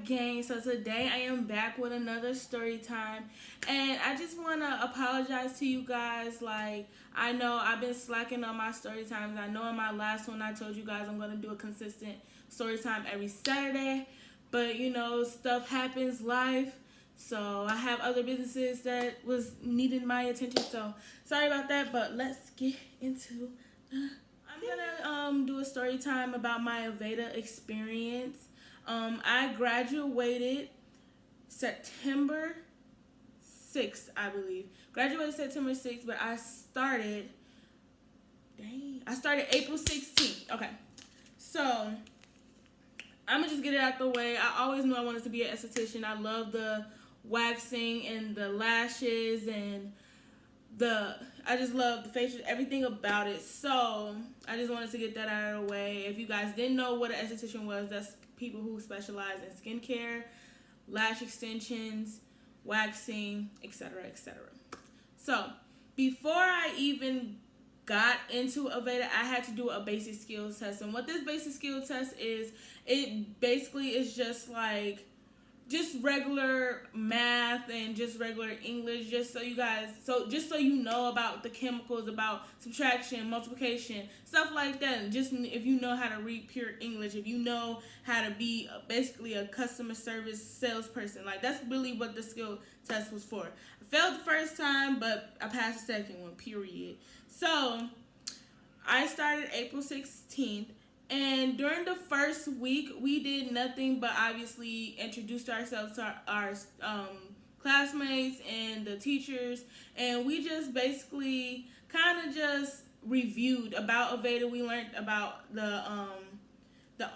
gang. So today I am back with another story time, and I just want to apologize to you guys. Like, I know I've been slacking on my story times. I know in my last one I told you guys I'm going to do a consistent story time every Saturday, but you know, stuff happens, life. So I have other businesses that was needing my attention, so sorry about that. But let's get into I'm gonna do a story time about my Aveda experience. I graduated September 6th, I believe. Graduated September 6th, but I started April 16th. Okay. So I'm gonna just get it out the way. I always knew I wanted to be an esthetician. I love the waxing and the lashes and I just love the facial, everything about it. So I just wanted to get that out of the way. If you guys didn't know what an esthetician was, that's people who specialize in skincare, lash extensions, waxing, etc., etc. So before I even got into Aveda, I had to do a basic skills test. And what this basic skills test is, it basically is just like regular math and just regular English, just so you know about the chemicals, about subtraction, multiplication, stuff like that. And just if you know how to read pure English, if you know how to be basically a customer service salesperson, like that's really what the skill test was for. I failed the first time, but I passed the second one, period. So I started April 16th. And during the first week, we did nothing but obviously introduced ourselves to our classmates and the teachers. And we just basically kind of just reviewed about Aveda. We learned about the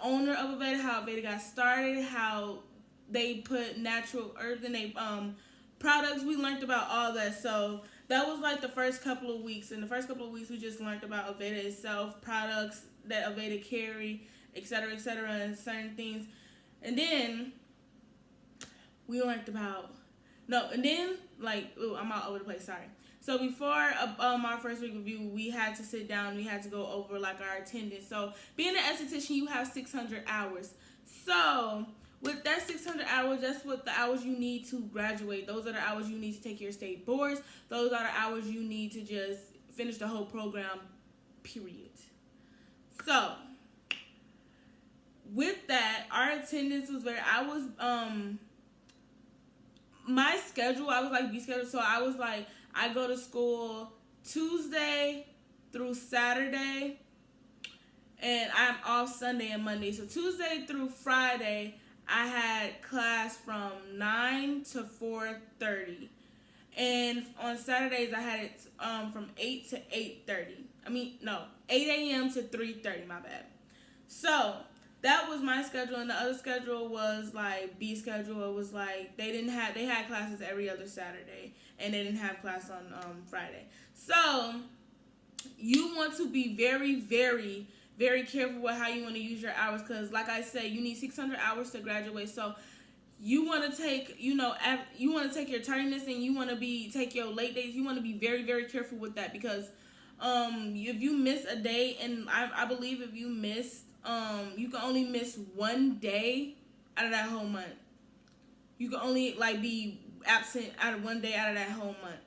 owner of Aveda, how Aveda got started, how they put natural earth in their products. We learned about all that. So that was like the first couple of weeks. In the first couple of weeks, we just learned about Aveda itself, products that Aveda carry, etc., and certain things. And then we learned about I'm all over the place, sorry. So before our first week review, we had to sit down, we had to go over like our attendance. So being an esthetician, you have 600 hours. So with that 600 hours, that's what the hours you need to graduate. Those are the hours you need to take your state boards. Those are the hours you need to just finish the whole program, period. So with that, our attendance was my schedule, I was like B schedule. So I was like, I go to school Tuesday through Saturday, and I'm off Sunday and Monday. So Tuesday through Friday, I had class from 9 to 4:30. And on Saturdays, I had it from 8 to 8:30. 8 a.m. to 3:30, my bad. So that was my schedule, and the other schedule was like B schedule. It was like they had classes every other Saturday, and they didn't have class on Friday. So you want to be very, very, very careful with how you want to use your hours, because like I said, you need 600 hours to graduate. So you want to take, you want to take your tardiness, and you want to take your late days. You want to be very, very careful with that, because if you miss a day, and I believe if you missed, you can only miss one day out of that whole month. You can only be absent out of one day out of that whole month,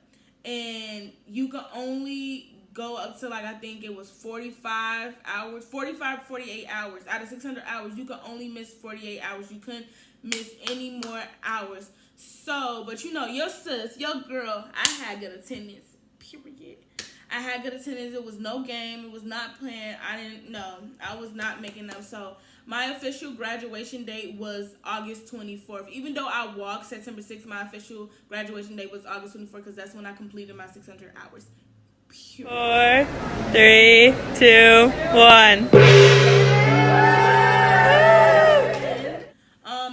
and you can only go up to I think it was 45 hours, 48 hours out of 600 hours. You can only miss 48 hours. You couldn't miss any more hours. So, but your sis, your girl, I had good attendance, period. I had good attendance. It was no game. It was not planned. I was not making them. So my official graduation date was August 24th. Even though I walked September 6th, my official graduation date was August 24th, because that's when I completed my 600 hours. Pure. 4, 3, 2, 1.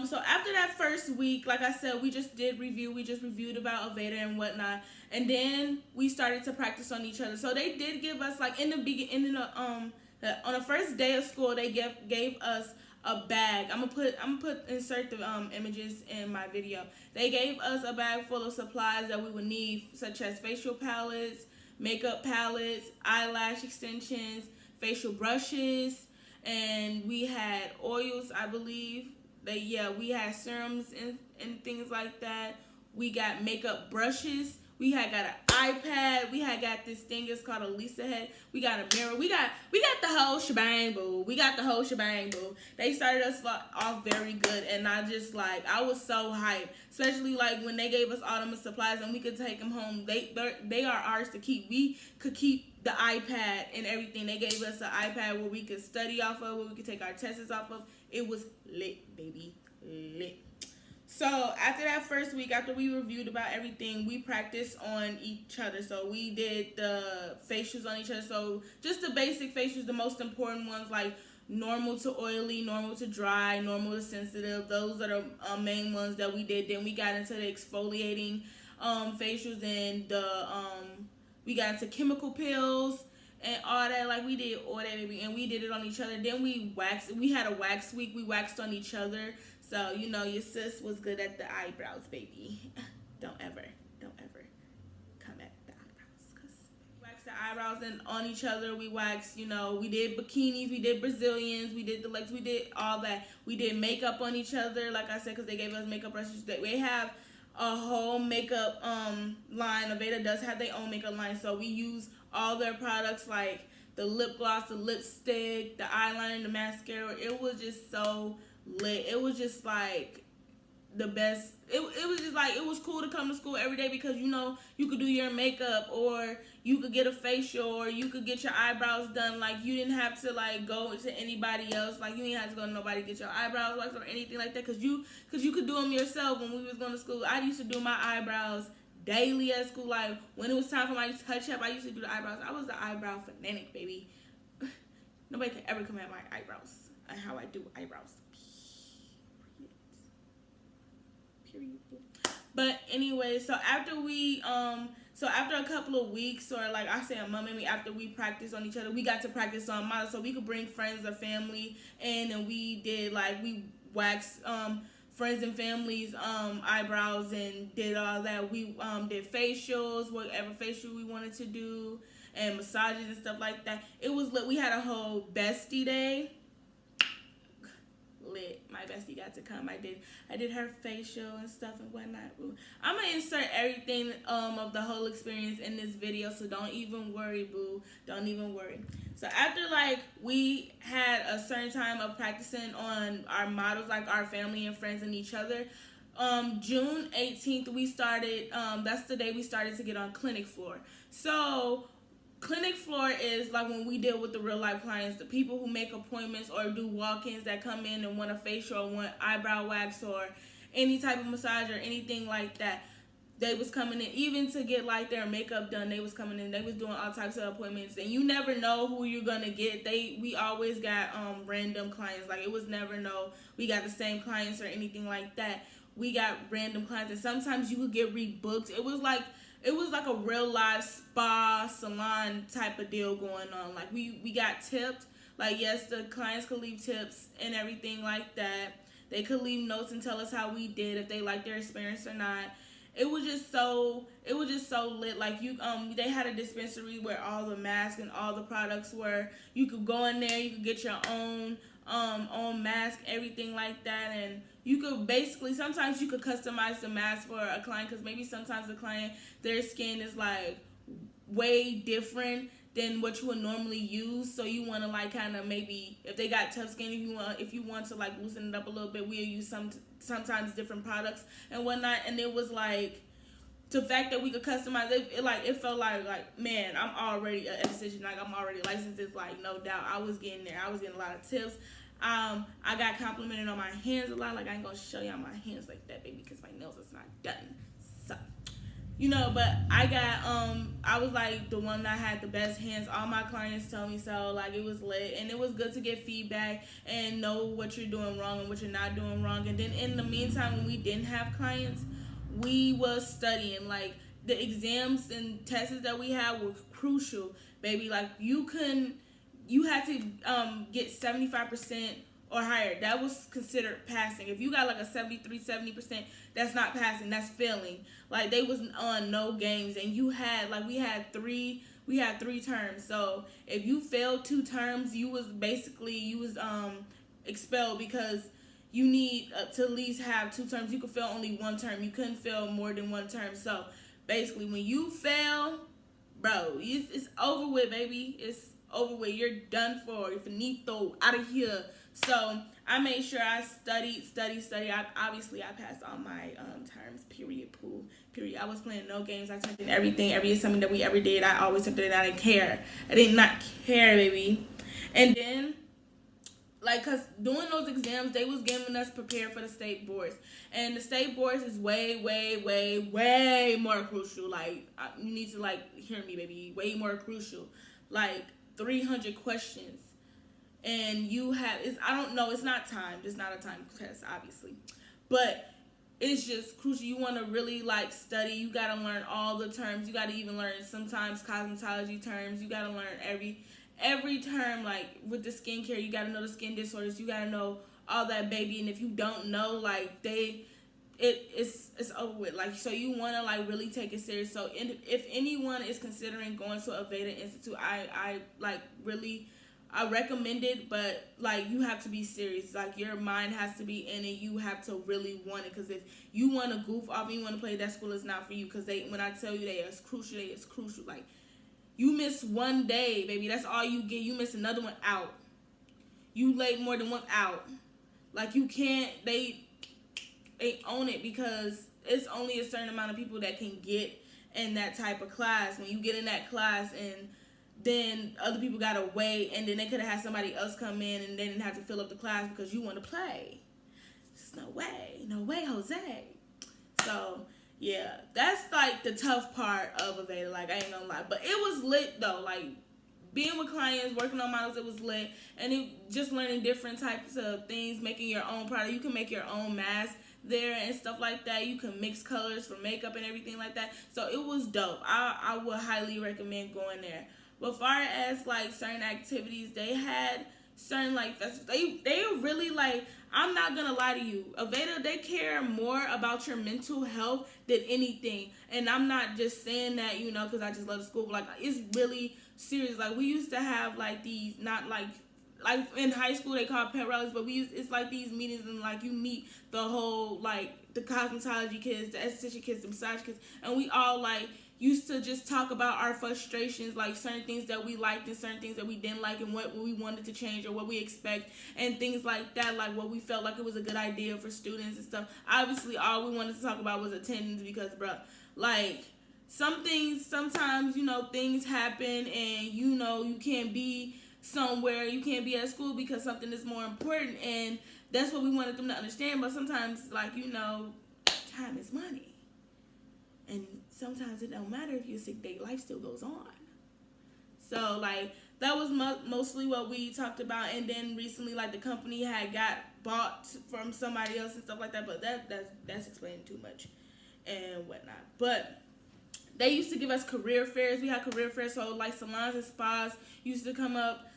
So after that first week, like I said, we just did review. We just reviewed about Aveda and whatnot, and then we started to practice on each other. So they did give us in the beginning, on the first day of school, they gave us a bag. I'm gonna insert the images in my video. They gave us a bag full of supplies that we would need, such as facial palettes, makeup palettes, eyelash extensions, facial brushes, and we had oils, I believe. we had serums and things like that. We got makeup brushes. We had got an iPad. We had got this thing. It's called a Lisa head. We got a mirror. We got the whole shebang, boo. We got the whole shebang, boo. They started us off very good, and I was so hyped. Especially like when they gave us all them supplies and we could take them home. They are ours to keep. We could keep the iPad and everything. They gave us an iPad where we could study off of, where we could take our tests off of. It was lit, baby, lit. So after that first week, after we reviewed about everything, we practiced on each other. So we did the facials on each other. So just the basic facials, the most important ones, like normal to oily, normal to dry, normal to sensitive. Those are the main ones that we did. Then we got into the exfoliating facials, and we got into chemical peels and all that. Like, we did all that, baby, and we did it on each other. Then we waxed. We had a wax week. We waxed on each other. So, you know, your sis was good at the eyebrows, baby. Don't ever come at the eyebrows. Cause we waxed the eyebrows and on each other. We waxed, you know, we did bikinis, we did Brazilians, we did the legs, we did all that. We did makeup on each other, like I said, because they gave us makeup brushes. They have a whole makeup line. Aveda does have their own makeup line. So we use all their products, like the lip gloss, the lipstick, the eyeliner, the mascara. It was just so lit. It was just like the best. It was just like, it was cool to come to school every day, because you know you could do your makeup, or you could get a facial, or you could get your eyebrows done. Like, you didn't have to like go to anybody else. Like, you didn't have to go to nobody to get your eyebrows waxed or anything like that, because you could do them yourself. When we was going to school, I used to do my eyebrows daily at school. Like, when it was time for my touch up, I used to do the eyebrows. I was the eyebrow fanatic, baby. Nobody could ever come at my eyebrows and how I do eyebrows. Period. But anyway, so after a couple of weeks, or like I said, a month maybe, after we practiced on each other, we got to practice on models, so we could bring friends or family in, and we did like, we waxed friends and family's eyebrows and did all that. We did facials, whatever facial we wanted to do, and massages and stuff like that. It was lit. We had a whole bestie day. Lit. My bestie got to come. I did her facial and stuff and whatnot. Ooh. I'm gonna insert everything of the whole experience in this video, so don't even worry, boo. Don't even worry. So after like we had a certain time of practicing on our models, like our family and friends and each other, June 18th we started. That's the day we started to get on clinic floor. So clinic floor is like when we deal with the real life clients, the people who make appointments or do walk-ins that come in and want a facial or want eyebrow wax or any type of massage or anything like that. They was coming in, even to get like their makeup done. They was coming in. They was doing all types of appointments, and you never know who you're gonna get. We always got random clients. Like, it was never no we got the same clients or anything like that. We got random clients, and sometimes you could get rebooked. It was like a real life spa salon type of deal going on. Like, we got tipped. Like, yes, the clients could leave tips and everything like that. They could leave notes and tell us how we did, if they liked their experience or not. It was just so lit. Like, they had a dispensary where all the masks and all the products were. You could go in there, you could get your own mask, everything like that, and you could basically, sometimes you could customize the mask for a client, because maybe sometimes the client, their skin is like way different than what you would normally use. So you want to like kind of, maybe if they got tough skin, if you want to like loosen it up a little bit, we'll use sometimes different products and whatnot. And it was like, the fact that we could customize it, it felt like, man, I'm already an esthetician. Like, I'm already licensed. It's like, no doubt, I was getting there. I was getting a lot of tips. I got complimented on my hands a lot. Like, I ain't gonna show y'all my hands like that, baby, because my nails is not done. So, you know, but I was like the one that had the best hands. All my clients tell me so. Like, it was lit, and it was good to get feedback and know what you're doing wrong and what you're not doing wrong. And then in the meantime, when we didn't have clients, we was studying. Like, the exams and tests that we had were crucial, baby. Like, you had to get 75% or higher. That was considered passing. If you got like a 70%, that's not passing, that's failing. Like, they was on no games, and we had three terms. So if you failed 2 terms, you was expelled, because you need to at least have 2 terms. You could fail only 1 term. You couldn't fail more than 1 term. So basically, when you fail, bro, it's over with, baby. It's over with. You're done for. You're finito, out of here. So I made sure I studied. Obviously, I passed all my terms. Period. Pool. Period. I was playing no games. I took in everything. Every assignment that we ever did, I always took it. I didn't care. I did not care, baby. And then, like, cause doing those exams, they was getting us prepared for the state boards, and the state boards is way more crucial. Like, you need to, like, hear me, baby. Way more crucial. Like 300 questions, and you have, I don't know, it's not timed. It's not a time test, obviously, but it's just crucial. You want to really, like, study. You got to learn all the terms. You got to even learn sometimes cosmetology terms. You got to learn every term. Like with the skincare, you got to know the skin disorders. You got to know all that, baby. And if you don't know, like, it's over with. Like, so you want to, like, really take it serious. So if anyone is considering going to Aveda Institute, I like, really, I recommend it, but, like, you have to be serious. Like, your mind has to be in it. You have to really want it, because if you want to goof off and you want to play, that school is not for you, because when I tell you they is crucial. Like, you miss one day, baby, that's all you get. You miss another one out. You late more than one out. Like, you can't, they own it, because it's only a certain amount of people that can get in that type of class. When you get in that class, and then other people gotta wait, and then they could have had somebody else come in, and they didn't have to fill up the class because you want to play. There's no way, Jose. So yeah, that's, like, the tough part of Aveda. Like, I ain't gonna lie, but it was lit though. Like, being with clients, working on models, it was lit, and just learning different types of things, making your own product. You can make your own mask there and stuff like that. You can mix colors for makeup and everything like that. So it was dope. I would highly recommend going there. But far as, like, certain activities, they had certain, like, festivals. They really, like, I'm not gonna lie to you, Aveda, they care more about your mental health than anything. And I'm not just saying that, because I just love the school, but, like, it's really serious. Like, we used to have, like, these, not like in high school they call pet rallies, but it's like these meetings, and, like, you meet the whole, like, the cosmetology kids, the esthetician kids, the massage kids, and we all, like, used to just talk about our frustrations, like certain things that we liked and certain things that we didn't like, and what we wanted to change or what we expect, and things like that, like what we felt like it was a good idea for students and stuff. Obviously, all we wanted to talk about was attendance, because, bruh, like, some things, sometimes, things happen, and, you can't be somewhere, you can't be at school because something is more important, and that's what we wanted them to understand. But sometimes, like, time is money, and sometimes it don't matter if you're sick, day life still goes on. So, like, that was mostly what we talked about. And then recently, like, the company had got bought from somebody else and stuff like that, but that's explaining too much and whatnot. But they used to give us career fairs. We had career fairs, so, like, salons and spas used to come up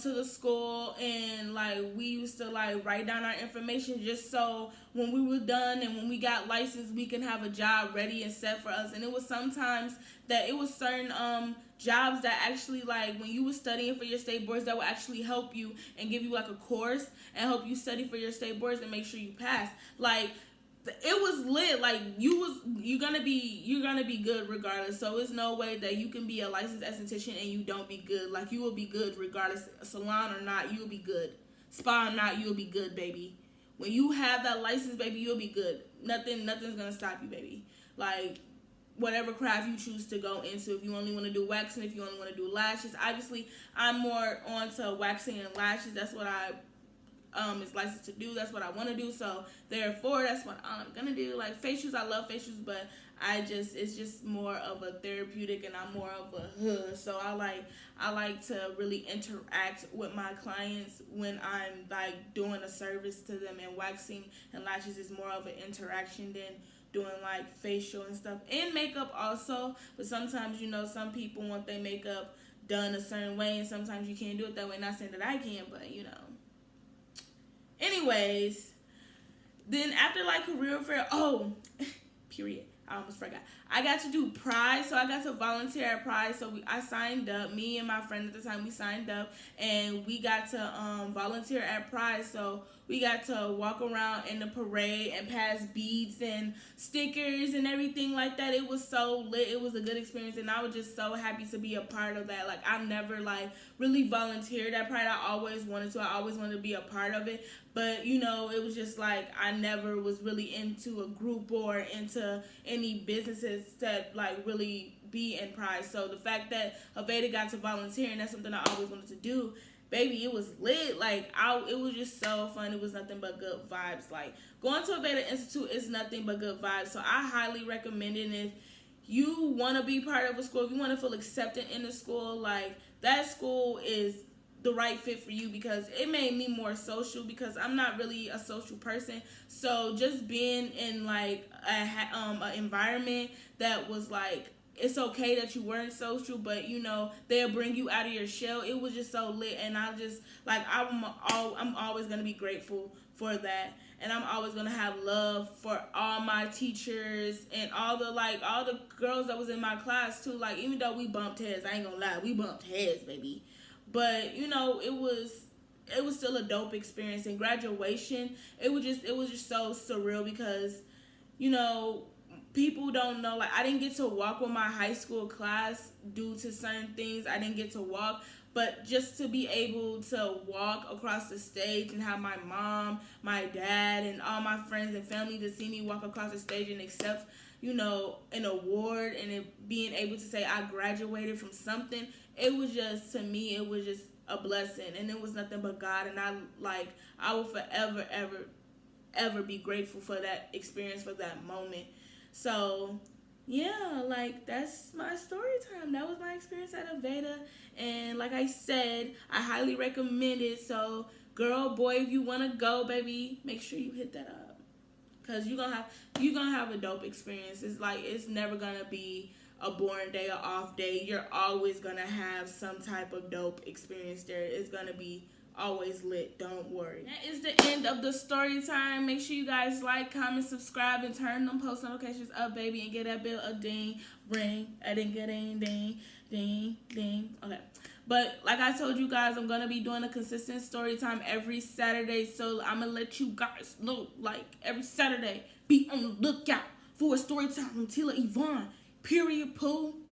to the school, and, like, we used to, like, write down our information just so when we were done and when we got licensed, we can have a job ready and set for us. And it was sometimes that it was certain jobs that actually, like, when you were studying for your state boards, that would actually help you and give you, like, a course and help you study for your state boards and make sure you pass. Like, it was lit. Like, you're gonna be good regardless. So it's no way that you can be a licensed esthetician and you don't be good. Like, you will be good regardless, salon or not, you'll be good. Spa or not, you'll be good, baby. When you have that license, baby, you'll be good. Nothing's gonna stop you, baby. Like, whatever craft you choose to go into. If you only want to do waxing, if you only want to do lashes, obviously I'm more on to waxing and lashes. That's what I is licensed to do. That's what I want to do. So therefore, that's what I'm gonna do. Like, facials, I love facials, but it's just more of a therapeutic, and I'm more of a hood. So I like to really interact with my clients when I'm, like, doing a service to them, and waxing and lashes is more of an interaction than doing, like, facial and stuff, and makeup also. But sometimes, some people want their makeup done a certain way, and sometimes you can't do it that way. Not saying that I can, but anyways, then after, like, career fair, period, I almost forgot. I got to do Pride, so I got to volunteer at Pride. So I signed up. Me and my friend at the time, we signed up, and we got to volunteer at Pride. So we got to walk around in the parade and pass beads and stickers and everything like that. It was so lit. It was a good experience, and I was just so happy to be a part of that. Like, I've never like really volunteered at Pride. I always wanted to. I always wanted to be a part of it. But, you know, it was just like I never was really into a group or into any businesses that like really be in Pride. So the fact that Aveda got to volunteer, and that's something I always wanted to do, baby, it was lit. Like, it was just so fun. It was nothing but good vibes. Like, going to Aveda Institute is nothing but good vibes. So I highly recommend it. And if you want to be part of a school, if you want to feel accepted in the school, like, that school is the right fit for you, because it made me more social, because I'm not really a social person. So just being in like a environment that was like, it's okay that you weren't social, but you know, they'll bring you out of your shell. It was just so lit, and I just like, I'm always gonna be grateful for that, and I'm always gonna have love for all my teachers and all the girls that was in my class too. Like, even though we bumped heads, I ain't gonna lie, we bumped heads, baby. But you know, it was still a dope experience. And graduation, it was just so surreal, because you know, people don't know, like, I didn't get to walk with my high school class due to certain things. I didn't get to walk, but just to be able to walk across the stage and have my mom, my dad, and all my friends and family to see me walk across the stage and accept, you know, an award, and it being able to say I graduated from something, it was just, to me, it was just a blessing, and it was nothing but God. And I will forever, ever be grateful for that experience, for that moment. So yeah, like, that's my story time. That was my experience at Aveda, and like I said, I highly recommend it. So girl, boy, if you want to go, baby, make sure you hit that up, because you're gonna have a dope experience. It's like, it's never gonna be a boring day or off day. You're always gonna have some type of dope experience there. It's gonna be always lit, don't worry. That is the end of the story time. Make sure you guys like, comment, subscribe, and turn them post notifications up, baby, and get that bell a ding, ring, a ding, a ding, ding, ding, ding. Okay. But like I told you guys, I'm gonna be doing a consistent story time every Saturday. So I'm gonna let you guys know, like, every Saturday, be on the lookout for a story time from Tela, Yvonne. Period, poo.